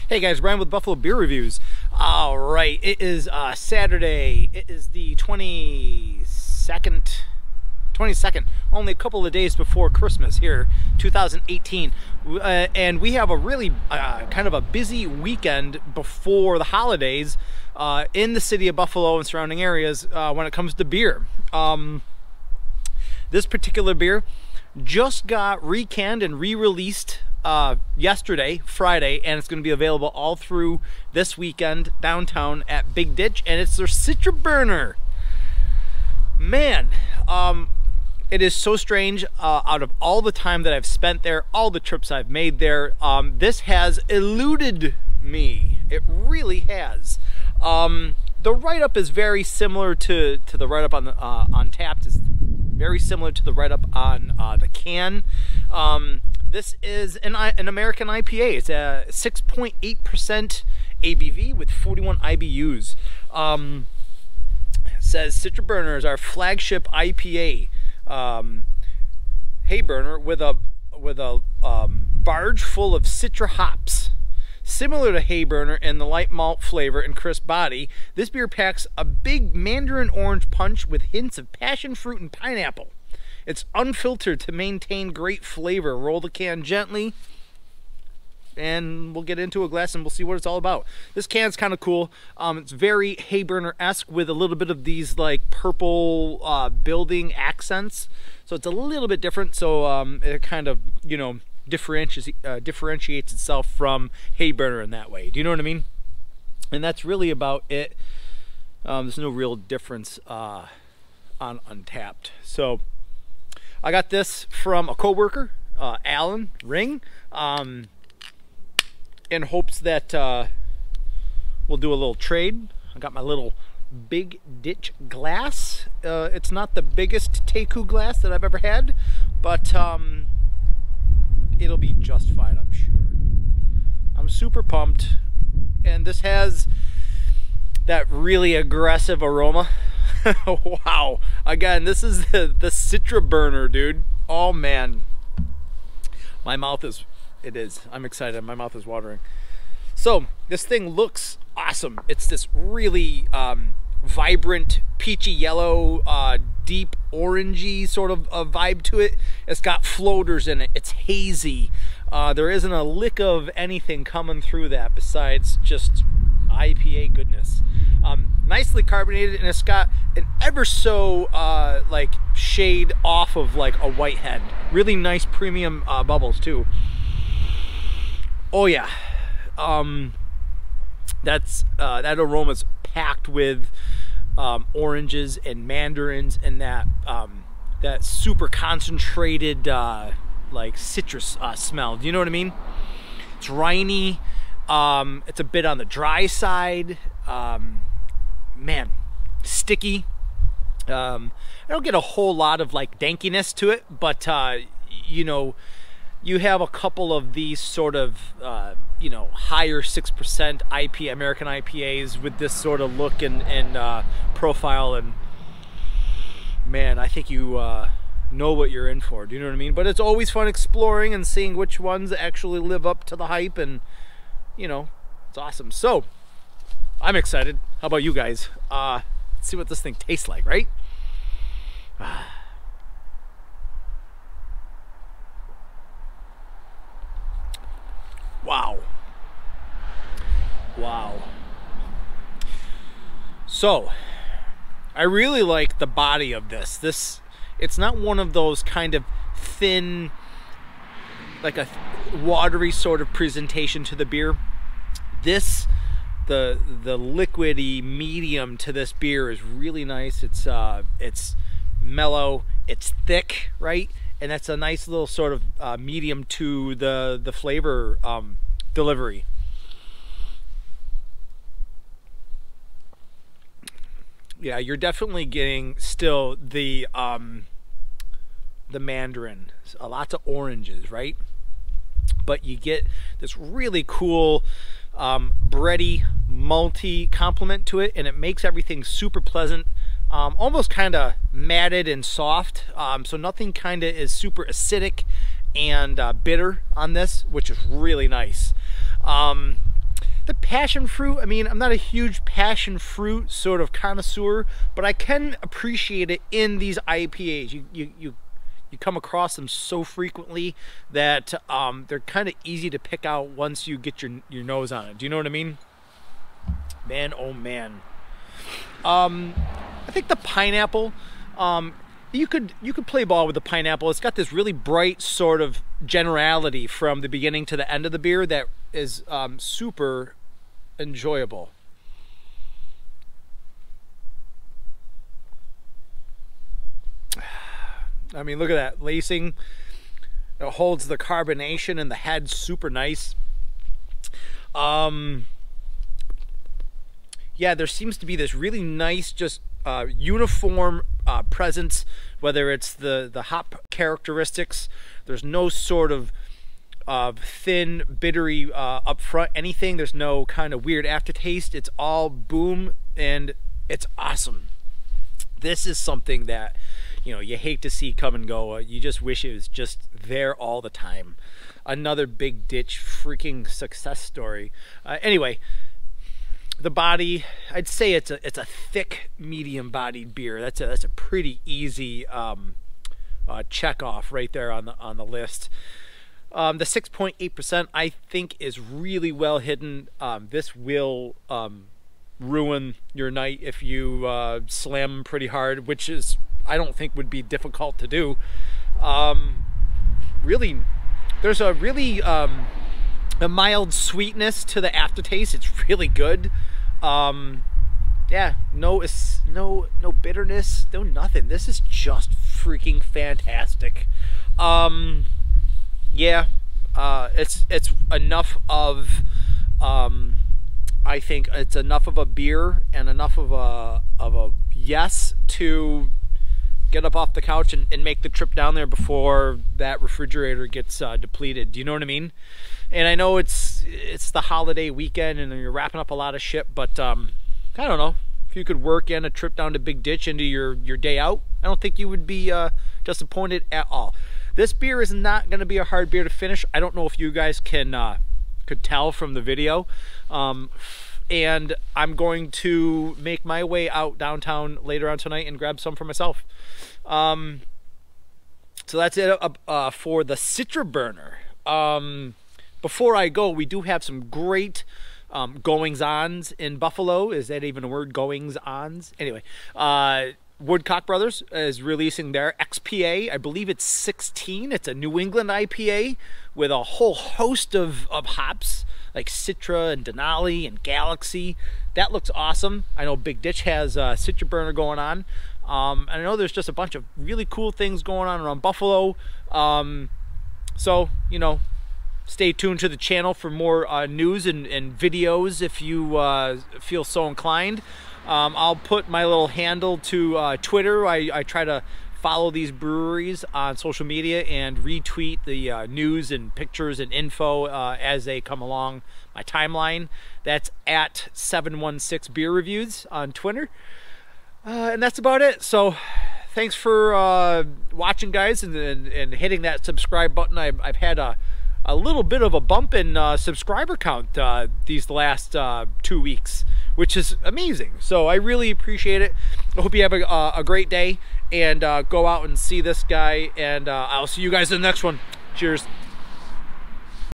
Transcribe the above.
Hey guys, Brian with Buffalo Beer Reviews. All right, it is Saturday. It is the 22nd, only a couple of days before Christmas here, 2018. And we have a really kind of a busy weekend before the holidays in the city of Buffalo and surrounding areas when it comes to beer. This particular beer just got recanned and re-released yesterday, Friday, and it's going to be available all through this weekend downtown at Big Ditch, and it's their Citraburner. Man, it is so strange. Out of all the time that I've spent there, all the trips I've made there, this has eluded me. It really has. The write-up is very similar to the write-up on the Untapped. Is very similar to the write-up on the can. This is an American IPA. It's a 6.8% ABV with 41 IBUs. It says Citraburner is our flagship IPA. Hay burner with a barge full of citra hops. Similar to Hay Burner in the light malt flavor and crisp body, this beer packs a big mandarin orange punch with hints of passion fruit and pineapple. It's unfiltered to maintain great flavor. Roll the can gently, and we'll get into a glass and we'll see what it's all about. This can's kind of cool. It's very Hay Burner-esque with a little bit of these like purple building accents. So it's a little bit different. So it kind of, you know, differentiates itself from Hay Burner in that way. Do you know what I mean? And that's really about it. There's no real difference on Untapped. So I got this from a co-worker, Alan Ring, in hopes that we'll do a little trade. I got my little Big Ditch glass. It's not the biggest Teku glass that I've ever had, but it'll be just fine, I'm sure. I'm super pumped, and this has that really aggressive aroma. Wow. Again, this is the Citraburner, dude. Oh man. My mouth is, I'm excited. My mouth is watering. So, this thing looks awesome. It's this really vibrant, peachy yellow, deep orangey sort of vibe to it. It's got floaters in it. It's hazy. There isn't a lick of anything coming through that besides just IPA goodness. Nicely carbonated, and it's got an ever so like shade off of like a whitehead. Really nice premium bubbles too. Oh yeah, that aroma's packed with oranges and mandarins and that that super concentrated like citrus smell. Do you know what I mean? It's piney. It's a bit on the dry side. Man, sticky. I don't get a whole lot of like dankiness to it, but you know, you have a couple of these sort of you know, higher 6% IPA, American IPAs with this sort of look and profile, and man, I think you know what you're in for. Do you know what I mean? But it's always fun exploring and seeing which ones actually live up to the hype, and you know, it's awesome. So I'm excited. How about you guys? Let's see what this thing tastes like, right? Wow. Wow. So, I really like the body of this. It's not one of those kind of thin, like a watery sort of presentation to the beer. This, the liquidy medium to this beer is really nice. It's mellow, it's thick, right? And that's a nice little sort of medium to the flavor delivery. Yeah, you're definitely getting still the mandarin, lots of oranges, right? But you get this really cool bready, malty complement to it, and it makes everything super pleasant. Almost kind of matted and soft, so nothing kind of is super acidic and bitter on this, which is really nice. The passion fruit, I mean, I'm not a huge passion fruit sort of connoisseur, but I can appreciate it in these IPAs. You come across them so frequently that they're kind of easy to pick out once you get your nose on it. Do you know what I mean? Man, oh man. I think the pineapple, you could play ball with the pineapple. It's got this really bright sort of generality from the beginning to the end of the beer that is super enjoyable. I mean, look at that lacing. It holds the carbonation in the head super nice. Yeah, there seems to be this really nice, just uniform presence, whether it's the hop characteristics. There's no sort of thin, bittery up front, anything. There's no kind of weird aftertaste. It's all boom, and it's awesome. This is something that, you know, you hate to see come and go. You just wish it was just there all the time. Another Big Ditch freaking success story. Anyway, the body, I'd say it's a thick, medium-bodied beer. That's a pretty easy check off right there on the list. The 6.8% I think is really well hidden. This will ruin your night if you slam them pretty hard, which is, I don't think, would be difficult to do. Really, there's a really a mild sweetness to the aftertaste. It's really good. Yeah, no bitterness, no nothing. This is just freaking fantastic. Yeah, it's enough of I think it's enough of a beer and enough of a yes to get up off the couch and make the trip down there before that refrigerator gets depleted. Do you know what I mean? And I know it's the holiday weekend and you're wrapping up a lot of shit, but I don't know, if you could work in a trip down to Big Ditch into your day out, I don't think you would be disappointed at all. This beer is not going to be a hard beer to finish. I don't know if you guys could tell from the video. And I'm going to make my way out downtown later on tonight and grab some for myself. So that's it for the Citraburner. Before I go, we do have some great goings-ons in Buffalo. Is that even a word, goings-ons? Anyway, Woodcock Brothers is releasing their XPA. I believe it's 16. It's a New England IPA with a whole host of hops like Citra and Denali and Galaxy. That looks awesome. I know Big Ditch has Citraburner going on. And I know there's just a bunch of really cool things going on around Buffalo. So, you know, stay tuned to the channel for more news and videos if you feel so inclined. I'll put my little handle to Twitter. I try to follow these breweries on social media and retweet the news and pictures and info as they come along my timeline. That's at 716 Beer Reviews on Twitter. And that's about it. So thanks for watching, guys, and hitting that subscribe button. I've had a little bit of a bump in subscriber count these last 2 weeks, which is amazing. So I really appreciate it. I hope you have a great day, and go out and see this guy, and I'll see you guys in the next one. Cheers.